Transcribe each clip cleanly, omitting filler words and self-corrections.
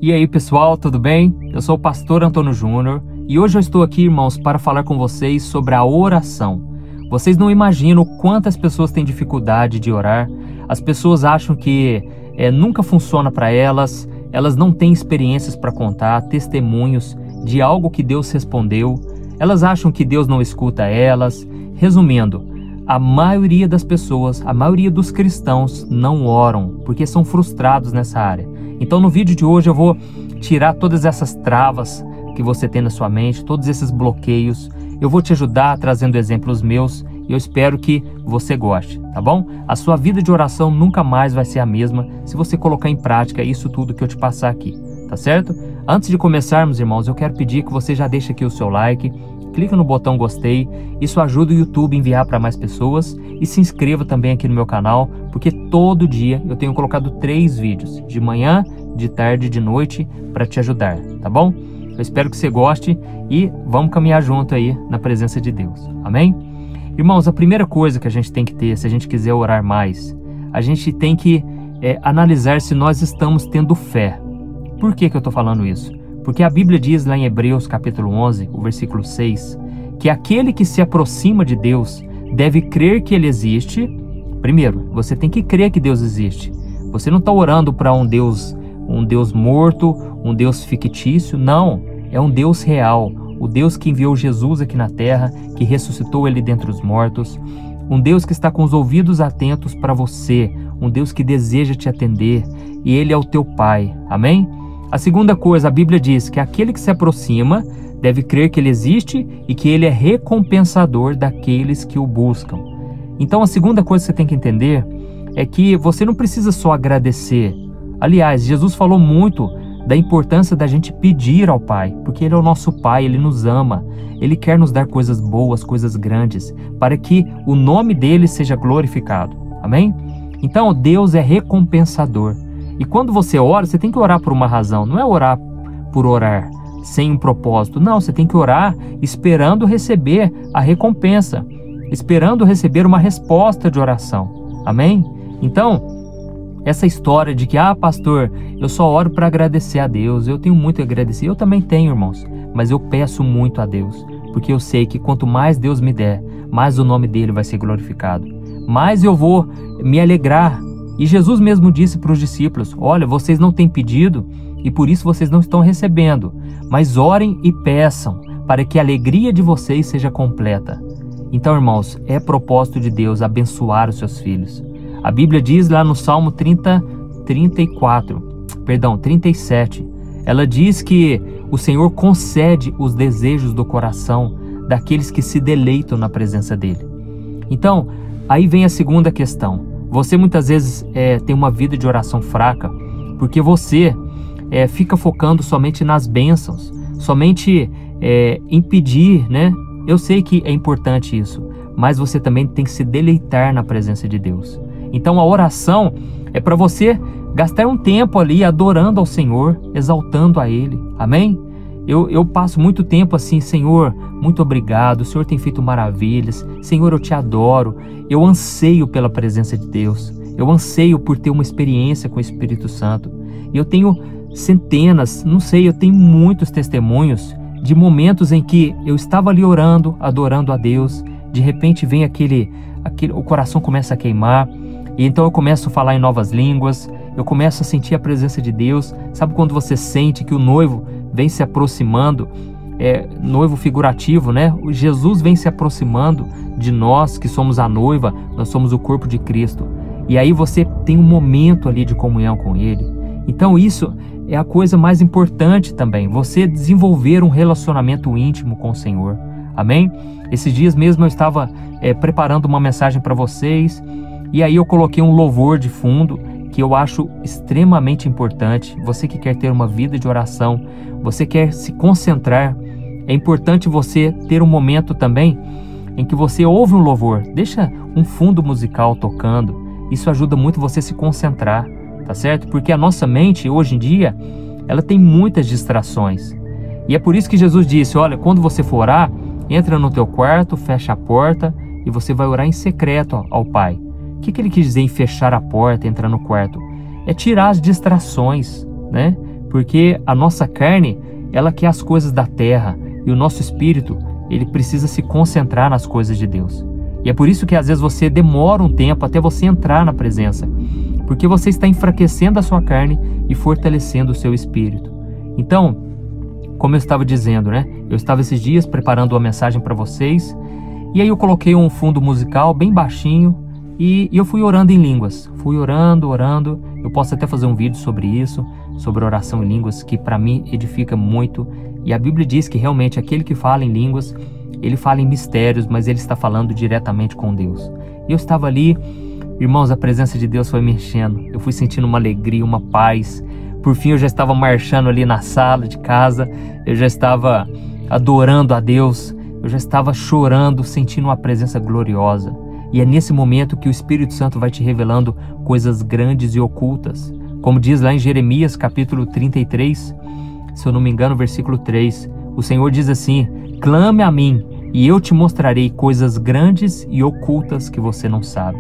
E aí pessoal, tudo bem? Eu sou o pastor Antônio Júnior e hoje eu estou aqui, irmãos, para falar com vocês sobre a oração. Vocês não imaginam quantas pessoas têm dificuldade de orar. As pessoas acham que nunca funciona para elas, elas não têm experiências para contar, testemunhos de algo que Deus respondeu. Elas acham que Deus não escuta elas. Resumindo, a maioria das pessoas, a maioria dos cristãos não oram porque são frustrados nessa área. Então no vídeo de hoje eu vou tirar todas essas travas que você tem na sua mente, todos esses bloqueios. Eu vou te ajudar trazendo exemplos meus e eu espero que você goste, tá bom? A sua vida de oração nunca mais vai ser a mesma se você colocar em prática isso tudo que eu te passar aqui, tá certo? Antes de começarmos, irmãos, eu quero pedir que você já deixe aqui o seu like, clica no botão gostei, isso ajuda o YouTube a enviar para mais pessoas e se inscreva também aqui no meu canal, porque todo dia eu tenho colocado 3 vídeos, de manhã, de tarde e de noite, para te ajudar, tá bom? Eu espero que você goste e vamos caminhar junto aí na presença de Deus, amém? Irmãos, a primeira coisa que a gente tem que ter, se a gente quiser orar mais, a gente tem que analisar se nós estamos tendo fé. Por que eu estou falando isso? Porque a Bíblia diz lá em Hebreus capítulo 11, o versículo 6, que aquele que se aproxima de Deus deve crer que Ele existe. Primeiro, você tem que crer que Deus existe. Você não está orando para um Deus morto, um Deus fictício, não. É um Deus real, o Deus que enviou Jesus aqui na terra, que ressuscitou Ele dentre os mortos, um Deus que está com os ouvidos atentos para você, um Deus que deseja te atender, e Ele é o teu Pai, amém? A segunda coisa, a Bíblia diz que aquele que se aproxima deve crer que Ele existe e que Ele é recompensador daqueles que o buscam. Então a segunda coisa que você tem que entender é que você não precisa só agradecer. Aliás, Jesus falou muito da importância da gente pedir ao Pai, porque Ele é o nosso Pai, Ele nos ama, Ele quer nos dar coisas boas, coisas grandes, para que o nome dEle seja glorificado, amém? Então Deus é recompensador. E quando você ora, você tem que orar por uma razão, não é orar por orar, sem um propósito. Não, você tem que orar esperando receber a recompensa, esperando receber uma resposta de oração, amém? Então, essa história de que, pastor, eu só oro para agradecer a Deus, eu tenho muito a agradecer, eu também tenho, irmãos, mas eu peço muito a Deus, porque eu sei que quanto mais Deus me der, mais o nome dEle vai ser glorificado, mais eu vou me alegrar. E Jesus mesmo disse para os discípulos, olha, vocês não têm pedido e por isso vocês não estão recebendo, mas orem e peçam para que a alegria de vocês seja completa. Então, irmãos, é propósito de Deus abençoar os seus filhos. A Bíblia diz lá no Salmo 37, ela diz que o Senhor concede os desejos do coração daqueles que se deleitam na presença dEle. Então, aí vem a segunda questão. Você muitas vezes tem uma vida de oração fraca, porque você fica focando somente nas bênçãos, somente em pedir, né? Eu sei que é importante isso, mas você também tem que se deleitar na presença de Deus. Então a oração é para você gastar um tempo ali adorando ao Senhor, exaltando a Ele, amém? Eu passo muito tempo assim, Senhor, muito obrigado, o Senhor tem feito maravilhas, Senhor, eu te adoro, eu anseio pela presença de Deus, eu anseio por ter uma experiência com o Espírito Santo. Eu tenho centenas, não sei, eu tenho muitos testemunhos de momentos em que eu estava ali orando, adorando a Deus, de repente vem o coração começa a queimar, e então eu começo a falar em novas línguas, eu começo a sentir a presença de Deus. Sabe quando você sente que o noivo vem se aproximando, noivo figurativo, né? Jesus vem se aproximando de nós que somos a noiva, nós somos o corpo de Cristo. E aí você tem um momento ali de comunhão com Ele. Então isso é a coisa mais importante também, você desenvolver um relacionamento íntimo com o Senhor, amém? Esses dias mesmo eu estava preparando uma mensagem para vocês, e aí eu coloquei um louvor de fundo, que eu acho extremamente importante. Você que quer ter uma vida de oração, você quer se concentrar, é importante você ter um momento também em que você ouve um louvor, deixa um fundo musical tocando, isso ajuda muito você se concentrar, tá certo? Porque a nossa mente, hoje em dia, ela tem muitas distrações, e é por isso que Jesus disse, olha, quando você for orar, entra no teu quarto, fecha a porta, e você vai orar em secreto ao Pai. O que ele quis dizer em fechar a porta, entrar no quarto? É tirar as distrações, né? porque a nossa carne, ela quer as coisas da terra, e o nosso espírito, ele precisa se concentrar nas coisas de Deus. E é por isso que às vezes você demora um tempo até você entrar na presença, porque você está enfraquecendo a sua carne e fortalecendo o seu espírito. Então, como eu estava dizendo, né? Eu estava esses dias preparando uma mensagem para vocês, e aí eu coloquei um fundo musical bem baixinho, e eu fui orando em línguas. Fui orando. Eu posso até fazer um vídeo sobre isso, sobre oração em línguas, que para mim edifica muito. E a Bíblia diz que realmente aquele que fala em línguas, ele fala em mistérios, mas ele está falando diretamente com Deus. E eu estava ali, irmãos, a presença de Deus foi me enchendo. Eu fui sentindo uma alegria, uma paz. Por fim, eu já estava marchando ali na sala de casa. Eu já estava adorando a Deus. Eu já estava chorando, sentindo uma presença gloriosa. E é nesse momento que o Espírito Santo vai te revelando coisas grandes e ocultas. Como diz lá em Jeremias capítulo 33, se eu não me engano, versículo 3, o Senhor diz assim: clame a mim e eu te mostrarei coisas grandes e ocultas que você não sabe.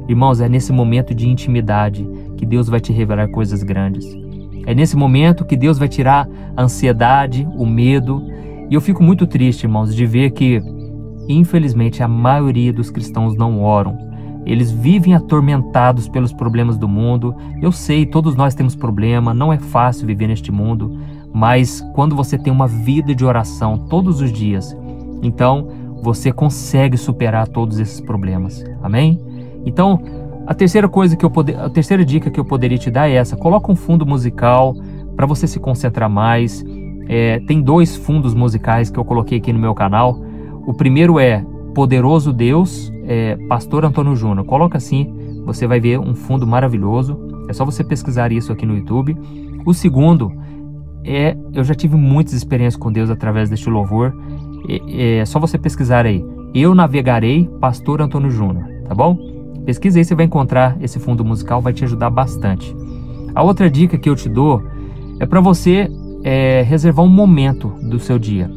Irmãos, é nesse momento de intimidade que Deus vai te revelar coisas grandes. É nesse momento que Deus vai tirar a ansiedade, o medo. E eu fico muito triste, irmãos, de ver que, infelizmente, a maioria dos cristãos não oram. Eles vivem atormentados pelos problemas do mundo. Eu sei, todos nós temos problema, não é fácil viver neste mundo, mas quando você tem uma vida de oração todos os dias, então você consegue superar todos esses problemas. Amém? Então, a terceira dica que eu poderia te dar é essa: coloca um fundo musical para você se concentrar mais. Tem 2 fundos musicais que eu coloquei aqui no meu canal. O primeiro é Poderoso Deus, Pastor Antônio Júnior. Coloca assim, você vai ver um fundo maravilhoso. É só você pesquisar isso aqui no YouTube. O segundo eu já tive muitas experiências com Deus através deste louvor. É só você pesquisar aí: Eu Navegarei, Pastor Antônio Júnior, tá bom? Pesquisa aí, você vai encontrar esse fundo musical, vai te ajudar bastante. A outra dica que eu te dou é para você reservar um momento do seu dia.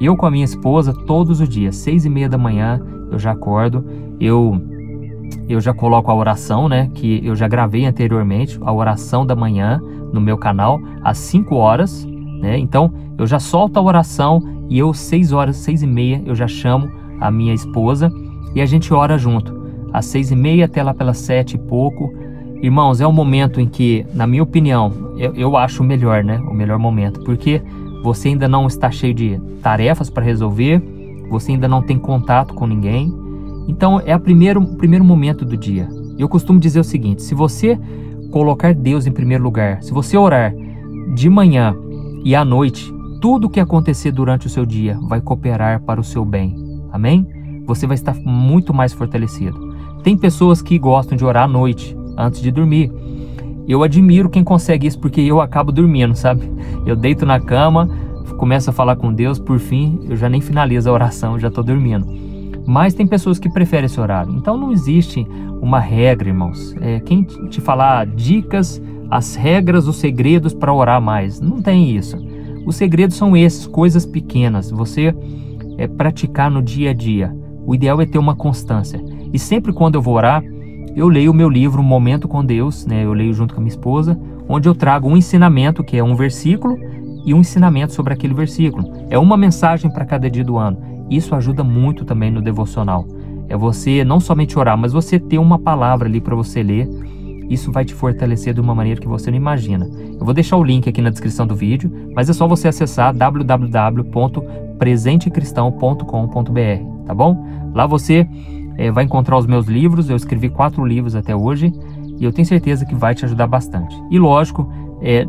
Eu com a minha esposa, todos os dias, 6:30 da manhã, eu já acordo, eu já coloco a oração, né, que eu já gravei anteriormente, a oração da manhã no meu canal, às 5 horas, né, então eu já solto a oração e eu, 6 horas, 6:30, eu já chamo a minha esposa e a gente ora junto, às 6:30 até lá pelas 7 e pouco. Irmãos, é um momento em que, na minha opinião, eu acho o melhor, né, o melhor momento, porque você ainda não está cheio de tarefas para resolver, você ainda não tem contato com ninguém. Então é o primeiro momento do dia. Eu costumo dizer o seguinte: se você colocar Deus em primeiro lugar, se você orar de manhã e à noite, tudo o que acontecer durante o seu dia vai cooperar para o seu bem. Amém? Você vai estar muito mais fortalecido. Tem pessoas que gostam de orar à noite, antes de dormir. Eu admiro quem consegue isso, porque eu acabo dormindo, sabe? Eu deito na cama, começo a falar com Deus, por fim, eu já nem finalizo a oração, já estou dormindo. Mas tem pessoas que preferem esse horário. Então não existe uma regra, irmãos. Quem te falar dicas, as regras, os segredos para orar mais, não tem isso. Os segredos são esses, coisas pequenas, você praticar no dia a dia. O ideal é ter uma constância. E sempre quando eu vou orar, eu leio o meu livro, Um Momento com Deus, né? Eu leio junto com a minha esposa, onde eu trago um ensinamento, que é um versículo, e um ensinamento sobre aquele versículo. É uma mensagem para cada dia do ano. Isso ajuda muito também no devocional. É você não somente orar, mas você ter uma palavra ali para você ler. Isso vai te fortalecer de uma maneira que você não imagina. Eu vou deixar o link aqui na descrição do vídeo, mas é só você acessar www.presentecristão.com.br, tá bom? Lá você vai encontrar os meus livros. Eu escrevi 4 livros até hoje e eu tenho certeza que vai te ajudar bastante. E lógico,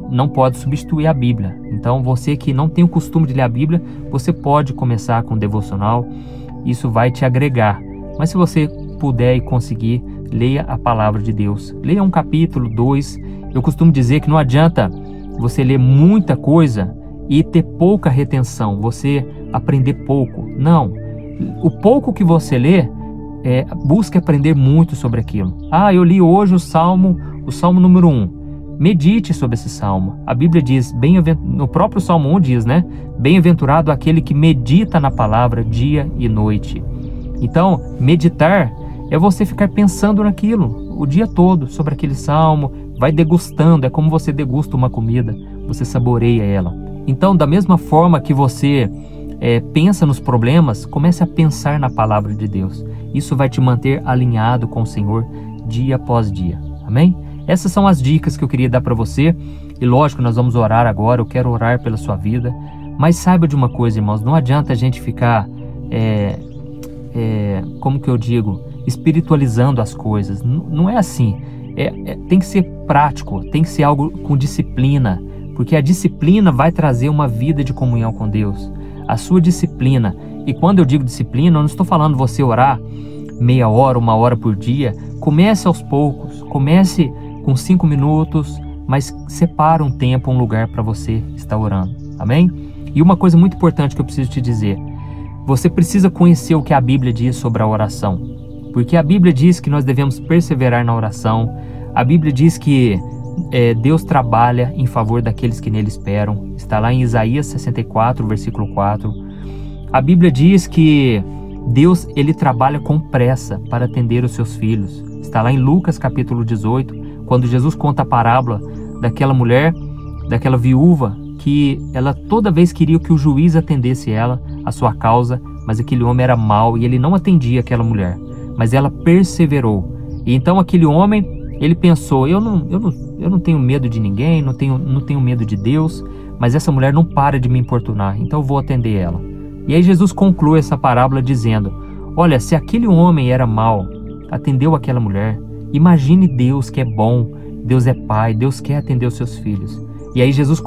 não pode substituir a Bíblia. Então você que não tem o costume de ler a Bíblia, você pode começar com o devocional. Isso vai te agregar. Mas se você puder e conseguir, leia a palavra de Deus. Leia um capítulo, 2. Eu costumo dizer que não adianta você ler muita coisa e ter pouca retenção, você aprender pouco. Não. O pouco que você lê, busque aprender muito sobre aquilo. Eu li hoje o Salmo número 1. Medite sobre esse Salmo. A Bíblia diz, no próprio Salmo 1 diz, né? Bem-aventurado aquele que medita na palavra dia e noite. Então, meditar é você ficar pensando naquilo o dia todo, sobre aquele Salmo, vai degustando, é como você degusta uma comida. você saboreia ela. Então, da mesma forma que você pensa nos problemas, comece a pensar na palavra de Deus. Isso vai te manter alinhado com o Senhor dia após dia. Amém? Essas são as dicas que eu queria dar para você. E lógico, nós vamos orar agora. Eu quero orar pela sua vida. Mas saiba de uma coisa, irmãos, não adianta a gente ficar, como que eu digo, espiritualizando as coisas. Não é assim. Tem que ser prático, tem que ser algo com disciplina, porque a disciplina vai trazer uma vida de comunhão com Deus. A sua disciplina. E quando eu digo disciplina, eu não estou falando você orar meia hora, 1 hora por dia. Comece aos poucos, comece com 5 minutos, mas separa um tempo, um lugar para você estar orando. Amém? E uma coisa muito importante que eu preciso te dizer: você precisa conhecer o que a Bíblia diz sobre a oração, porque a Bíblia diz que nós devemos perseverar na oração. A Bíblia diz que Deus trabalha em favor daqueles que nele esperam. Está lá em Isaías 64, versículo 4. A Bíblia diz que Deus, ele trabalha com pressa para atender os seus filhos. Está lá em Lucas capítulo 18, quando Jesus conta a parábola daquela mulher, daquela viúva, que ela toda vez queria que o juiz atendesse ela, a sua causa, mas aquele homem era mau e ele não atendia aquela mulher, mas ela perseverou. E então aquele homem, ele pensou: eu não tenho medo de ninguém, não tenho medo de Deus, mas essa mulher não para de me importunar, então eu vou atender ela. E aí Jesus conclui essa parábola dizendo: olha, se aquele homem era mau, atendeu aquela mulher, imagine Deus, que é bom, Deus é pai, Deus quer atender os seus filhos. E aí Jesus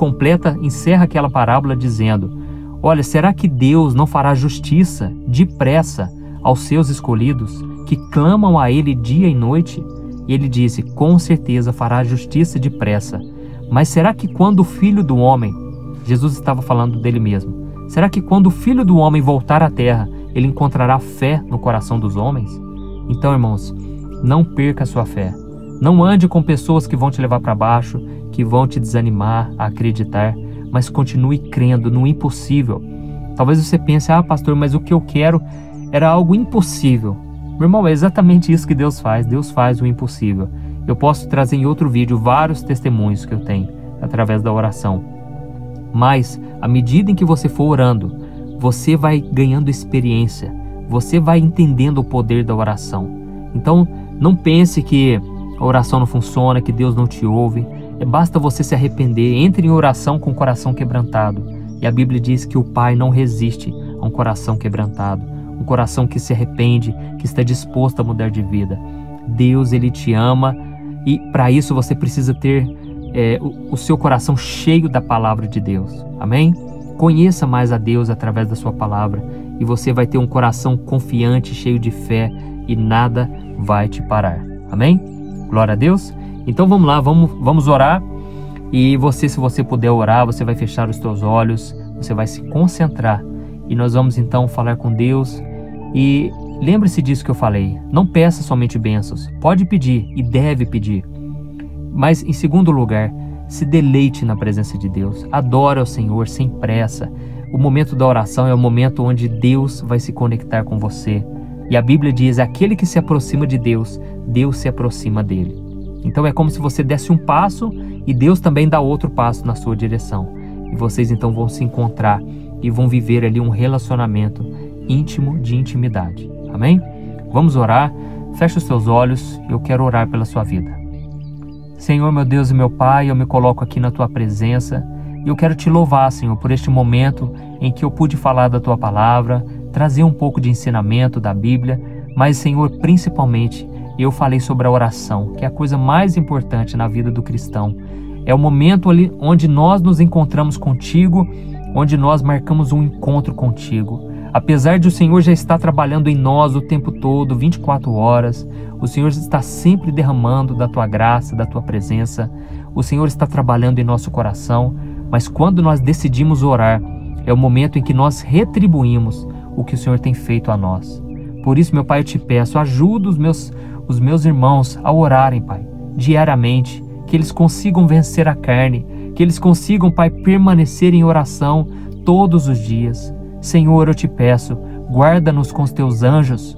encerra aquela parábola dizendo: olha, será que Deus não fará justiça depressa aos seus escolhidos, que clamam a Ele dia e noite? E ele disse: com certeza fará justiça depressa. Mas será que quando o Filho do Homem, Jesus estava falando dele mesmo, será que quando o Filho do Homem voltar à terra, ele encontrará fé no coração dos homens? Então, irmãos, não perca a sua fé. Não ande com pessoas que vão te levar para baixo, que vão te desanimar a acreditar, mas continue crendo no impossível. Talvez você pense: ah, pastor, mas o que eu quero era algo impossível. Meu irmão, é exatamente isso que Deus faz. Deus faz o impossível. Eu posso trazer em outro vídeo vários testemunhos que eu tenho através da oração. Mas, à medida em que você for orando, você vai ganhando experiência. Você vai entendendo o poder da oração. Então, não pense que a oração não funciona, que Deus não te ouve. Basta você se arrepender. Entre em oração com o coração quebrantado. E a Bíblia diz que o Pai não resiste a um coração quebrantado. Um coração que se arrepende, que está disposto a mudar de vida. Deus, Ele te ama, e para isso você precisa ter o seu coração cheio da palavra de Deus. Amém? Conheça mais a Deus através da sua palavra e você vai ter um coração confiante, cheio de fé, e nada vai te parar. Amém? Glória a Deus. Então vamos lá, vamos orar. E você, se você puder orar, você vai fechar os teus olhos, você vai se concentrar. E nós vamos então falar com Deus. E lembre-se disso que eu falei. Não peça somente bênçãos. Pode pedir e deve pedir. Mas em segundo lugar, se deleite na presença de Deus. Adore ao Senhor sem pressa. O momento da oração é o momento onde Deus vai se conectar com você. E a Bíblia diz: aquele que se aproxima de Deus, Deus se aproxima dele. Então é como se você desse um passo e Deus também dá outro passo na sua direção. E vocês então vão se encontrar e vão viver ali um relacionamento íntimo, de intimidade. Amém? Vamos orar. Feche os seus olhos. Eu quero orar pela sua vida. Senhor, meu Deus e meu Pai, eu me coloco aqui na Tua presença e eu quero Te louvar, Senhor, por este momento em que eu pude falar da Tua palavra, trazer um pouco de ensinamento da Bíblia, mas, Senhor, principalmente, eu falei sobre a oração, que é a coisa mais importante na vida do cristão. É o momento ali onde nós nos encontramos contigo, onde nós marcamos um encontro contigo. Apesar de o Senhor já estar trabalhando em nós o tempo todo, 24 horas, o Senhor está sempre derramando da Tua graça, da Tua presença. O Senhor está trabalhando em nosso coração, mas quando nós decidimos orar, é o momento em que nós retribuímos o que o Senhor tem feito a nós. Por isso, meu Pai, eu Te peço, ajuda os meus irmãos a orarem, Pai, diariamente, que eles consigam vencer a carne, que eles consigam, Pai, permanecer em oração todos os dias. Senhor, eu Te peço, guarda-nos com os Teus anjos,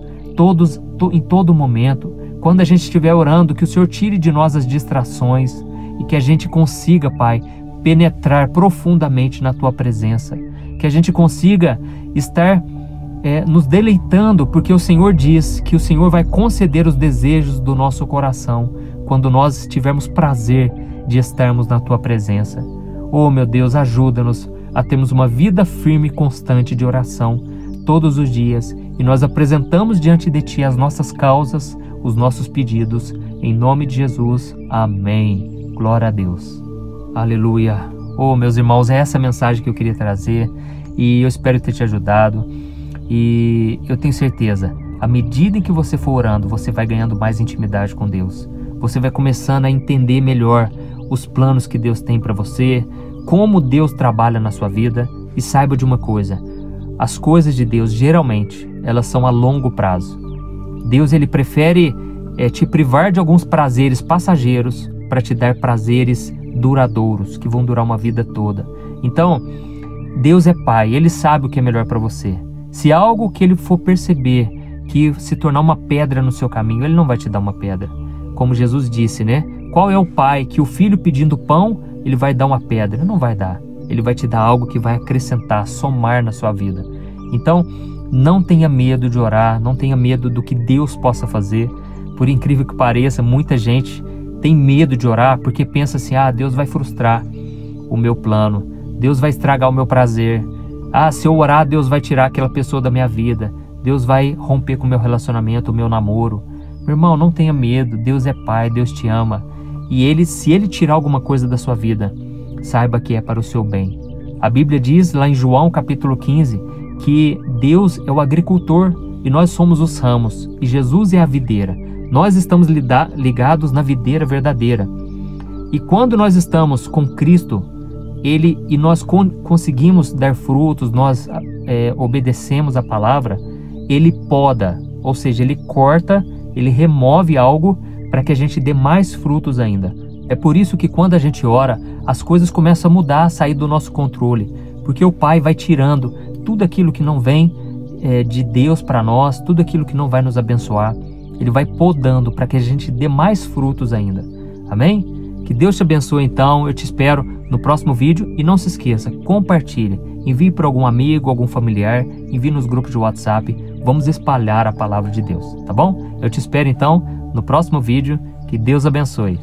em todo momento. Quando a gente estiver orando, que o Senhor tire de nós as distrações e que a gente consiga, Pai, penetrar profundamente na Tua presença, que a gente consiga estar nos deleitando, porque o Senhor diz que o Senhor vai conceder os desejos do nosso coração quando nós tivermos prazer de estarmos na Tua presença. Oh, meu Deus, ajuda-nos a termos uma vida firme e constante de oração todos os dias, e nós apresentamos diante de Ti as nossas causas, os nossos pedidos, em nome de Jesus. Amém. Glória a Deus. Aleluia. Oh, meus irmãos, é essa mensagem que eu queria trazer, e eu espero ter te ajudado. E eu tenho certeza, à medida em que você for orando, você vai ganhando mais intimidade com Deus. Você vai começando a entender melhor os planos que Deus tem para você, como Deus trabalha na sua vida. E saiba de uma coisa, as coisas de Deus, geralmente, elas são a longo prazo. Deus, Ele prefere te privar de alguns prazeres passageiros para te dar prazeres duradouros, que vão durar uma vida toda. Então, Deus é Pai, Ele sabe o que é melhor para você. Se algo que Ele for perceber que se tornar uma pedra no seu caminho, Ele não vai te dar uma pedra. Como Jesus disse, né? Qual é o pai que o filho pedindo pão, ele vai dar uma pedra? Não vai dar. Ele vai te dar algo que vai acrescentar, somar na sua vida. Então, não tenha medo de orar, não tenha medo do que Deus possa fazer. Por incrível que pareça, muita gente tem medo de orar porque pensa assim, Deus vai frustrar o meu plano, Deus vai estragar o meu prazer. Se eu orar, Deus vai tirar aquela pessoa da minha vida, Deus vai romper com o meu relacionamento, o meu namoro. Meu irmão, não tenha medo, Deus é Pai, Deus te ama. E se Ele tirar alguma coisa da sua vida, saiba que é para o seu bem. A Bíblia diz lá em João capítulo 15, que Deus é o agricultor e nós somos os ramos, e Jesus é a videira. Nós estamos ligados na videira verdadeira. E quando nós estamos com Cristo, e nós conseguimos dar frutos, nós obedecemos a palavra, Ele poda, ou seja, Ele corta, Ele remove algo para que a gente dê mais frutos ainda. É por isso que quando a gente ora, as coisas começam a mudar, a sair do nosso controle, porque o Pai vai tirando tudo aquilo que não vem de Deus para nós, tudo aquilo que não vai nos abençoar. Ele vai podando para que a gente dê mais frutos ainda. Amém? Que Deus te abençoe então, eu te espero no próximo vídeo e não se esqueça, compartilhe, envie para algum amigo, algum familiar, envie nos grupos de WhatsApp, vamos espalhar a palavra de Deus, tá bom? Eu te espero então no próximo vídeo, que Deus abençoe.